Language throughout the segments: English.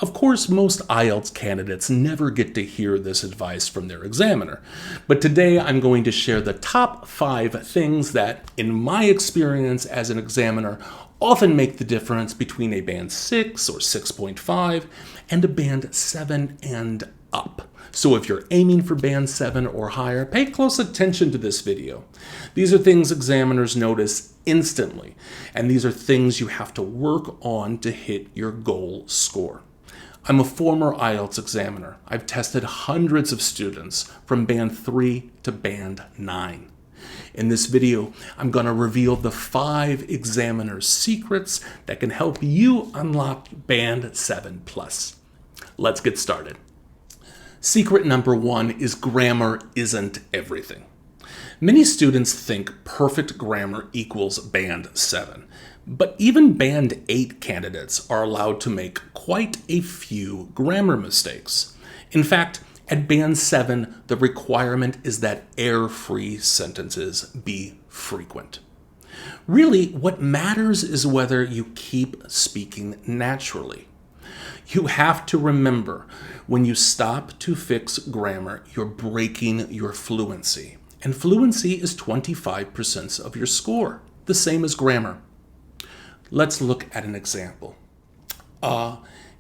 Of course, most IELTS candidates never get to hear this advice from their examiner, but today I'm going to share the top 5 things that, in my experience as an examiner, often make the difference between a band 6 or 6.5 and a band 7 and up. So if you're aiming for band 7 or higher, pay close attention to this video. These are things examiners notice instantly, and these are things you have to work on to hit your goal score. I'm a former IELTS examiner. I've tested hundreds of students from band 3 to band 9. In this video, I'm going to reveal the 5 examiner's secrets that can help you unlock band 7+. Let's get started. Secret number 1 is grammar isn't everything. Many students think perfect grammar equals band 7, but even band 8 candidates are allowed to make quite a few grammar mistakes. In fact, at band 7, the requirement is that error-free sentences be frequent. Really, what matters is whether you keep speaking naturally. You have to remember, when you stop to fix grammar, you're breaking your fluency. And fluency is 25% of your score, the same as grammar. Let's look at an example.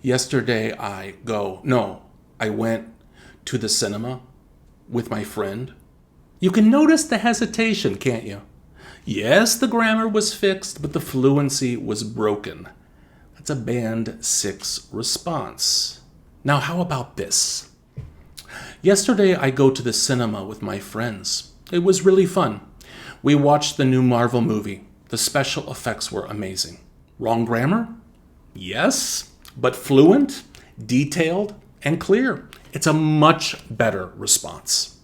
Yesterday I went to the cinema with my friend. You can notice the hesitation, can't you? Yes, the grammar was fixed, but the fluency was broken. That's a band 6 response. Now, how about this? Yesterday, I go to the cinema with my friends. It was really fun. We watched the new Marvel movie. The special effects were amazing. Wrong grammar? Yes, but fluent, detailed, and clear. It's a much better response.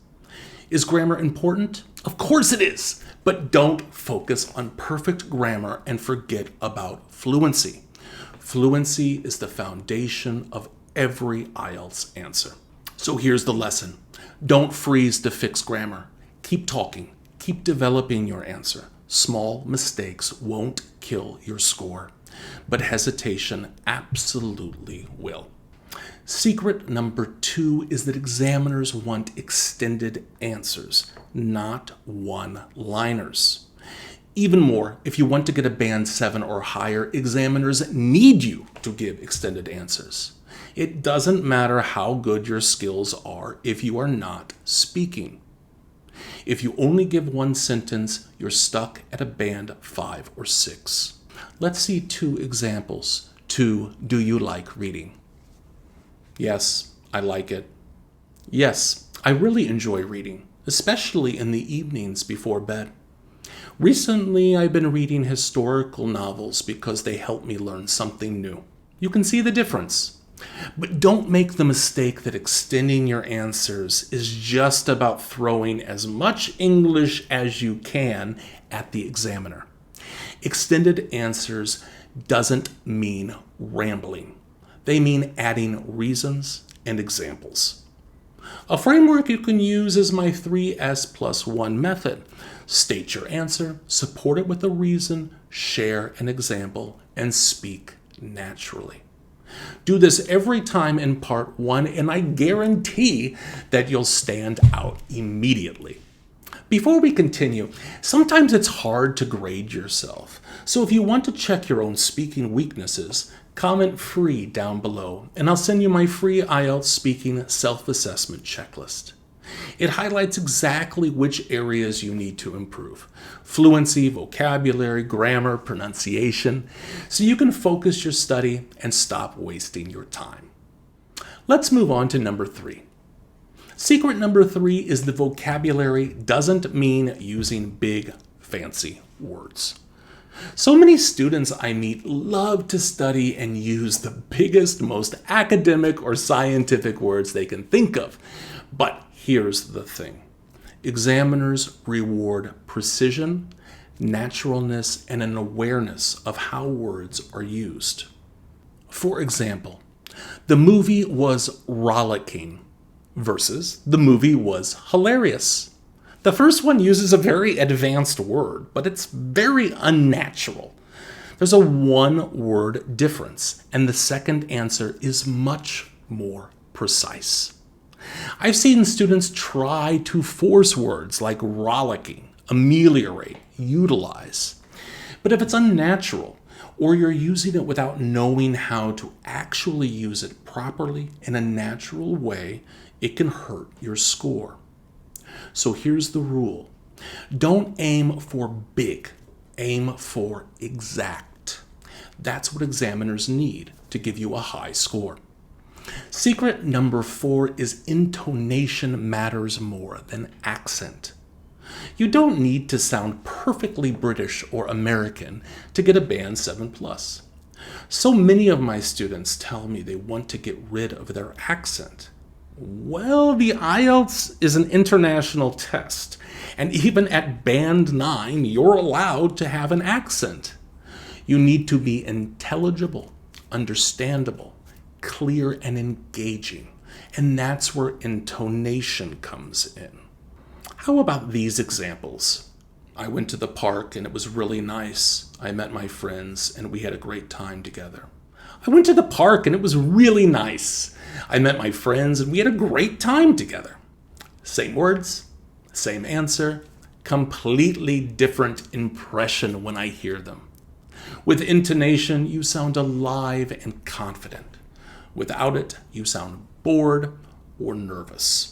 Is grammar important? Of course it is, but don't focus on perfect grammar and forget about fluency. Fluency is the foundation of every IELTS answer. So here's the lesson. Don't freeze to fix grammar. Keep talking. Keep developing your answer. Small mistakes won't kill your score, but hesitation absolutely will. Secret number 2 is that examiners want extended answers, not one-liners. Even more, if you want to get a band 7 or higher, examiners need you to give extended answers. It doesn't matter how good your skills are if you are not speaking. If you only give one sentence, you're stuck at a band 5 or 6. Let's see 2 examples. Do you like reading? Yes, I like it. Yes, I really enjoy reading, especially in the evenings before bed. Recently, I've been reading historical novels because they help me learn something new. You can see the difference. But don't make the mistake that extending your answers is just about throwing as much English as you can at the examiner. Extended answers doesn't mean rambling. They mean adding reasons and examples. A framework you can use is my 3S+1 method. State your answer, support it with a reason, share an example, and speak naturally. Do this every time in part 1, and I guarantee that you'll stand out immediately. Before we continue, sometimes it's hard to grade yourself. So if you want to check your own speaking weaknesses, comment free down below, and I'll send you my free IELTS Speaking Self-Assessment Checklist. It highlights exactly which areas you need to improve: fluency, vocabulary, grammar, pronunciation, so you can focus your study and stop wasting your time. Let's move on to number 3. Secret number 3 is the vocabulary doesn't mean using big, fancy words. So many students I meet love to study and use the biggest, most academic or scientific words they can think of. But here's the thing. Examiners reward precision, naturalness, and an awareness of how words are used. For example, the movie was rollicking versus the movie was hilarious. The first one uses a very advanced word, but it's very unnatural. There's a one-word difference, and the second answer is much more precise. I've seen students try to force words like rollicking, ameliorate, utilize. But if it's unnatural, or you're using it without knowing how to actually use it properly in a natural way, it can hurt your score. So here's the rule. Don't aim for big, aim for exact. That's what examiners need to give you a high score. Secret number 4 is intonation matters more than accent. You don't need to sound perfectly British or American to get a band 7+. So many of my students tell me they want to get rid of their accent. Well, the IELTS is an international test, and even at band 9, you're allowed to have an accent. You need to be intelligible, understandable, clear, and engaging, and that's where intonation comes in. How about these examples? I went to the park and it was really nice. I met my friends and we had a great time together. I went to the park and it was really nice. I met my friends and we had a great time together. Same words, same answer, completely different impression when I hear them. With intonation, you sound alive and confident. Without it, you sound bored or nervous.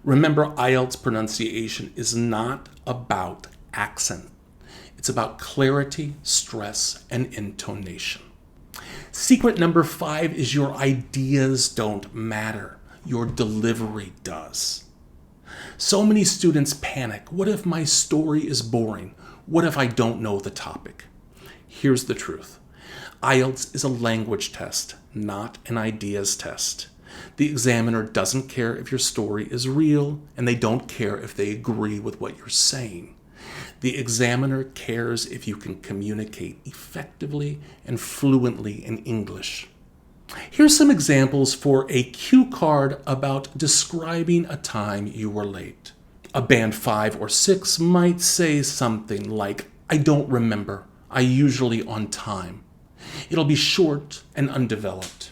Remember, IELTS pronunciation is not about accent. It's about clarity, stress, and intonation. Secret number 5 is your ideas don't matter. Your delivery does. So many students panic. What if my story is boring? What if I don't know the topic? Here's the truth. IELTS is a language test, not an ideas test. The examiner doesn't care if your story is real, and they don't care if they agree with what you're saying. The examiner cares if you can communicate effectively and fluently in English. Here's some examples for a cue card about describing a time you were late. A band 5 or 6 might say something like, I don't remember. I usually on time. It'll be short and undeveloped.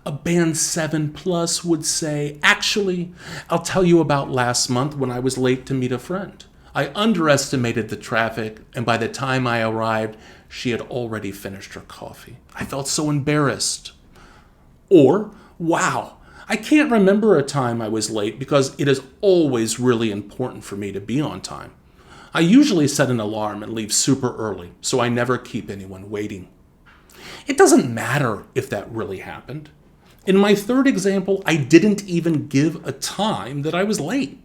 A band 7+ would say, actually, I'll tell you about last month when I was late to meet a friend. I underestimated the traffic, and by the time I arrived, she had already finished her coffee. I felt so embarrassed. Or, wow, I can't remember a time I was late because it is always really important for me to be on time. I usually set an alarm and leave super early, so I never keep anyone waiting. It doesn't matter if that really happened. In my third example, I didn't even give a time that I was late.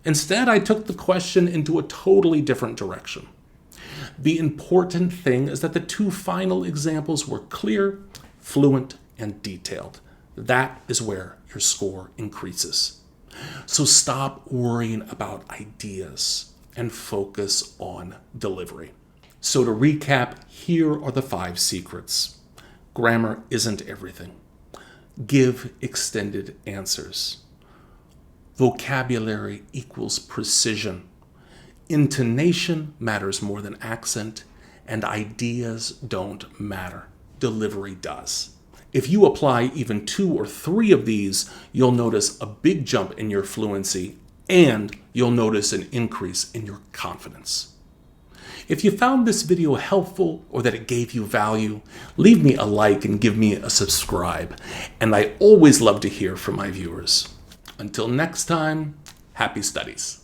Instead, I took the question into a totally different direction. The important thing is that the 2 final examples were clear, fluent, and detailed. That is where your score increases. So stop worrying about ideas and focus on delivery. So to recap, here are the 5 secrets. Grammar isn't everything. Give extended answers. Vocabulary equals precision. Intonation matters more than accent, and ideas don't matter. Delivery does. If you apply even 2 or 3 of these, you'll notice a big jump in your fluency, and you'll notice an increase in your confidence. If you found this video helpful or that it gave you value, leave me a like and give me a subscribe. And I always love to hear from my viewers. Until next time, happy studies.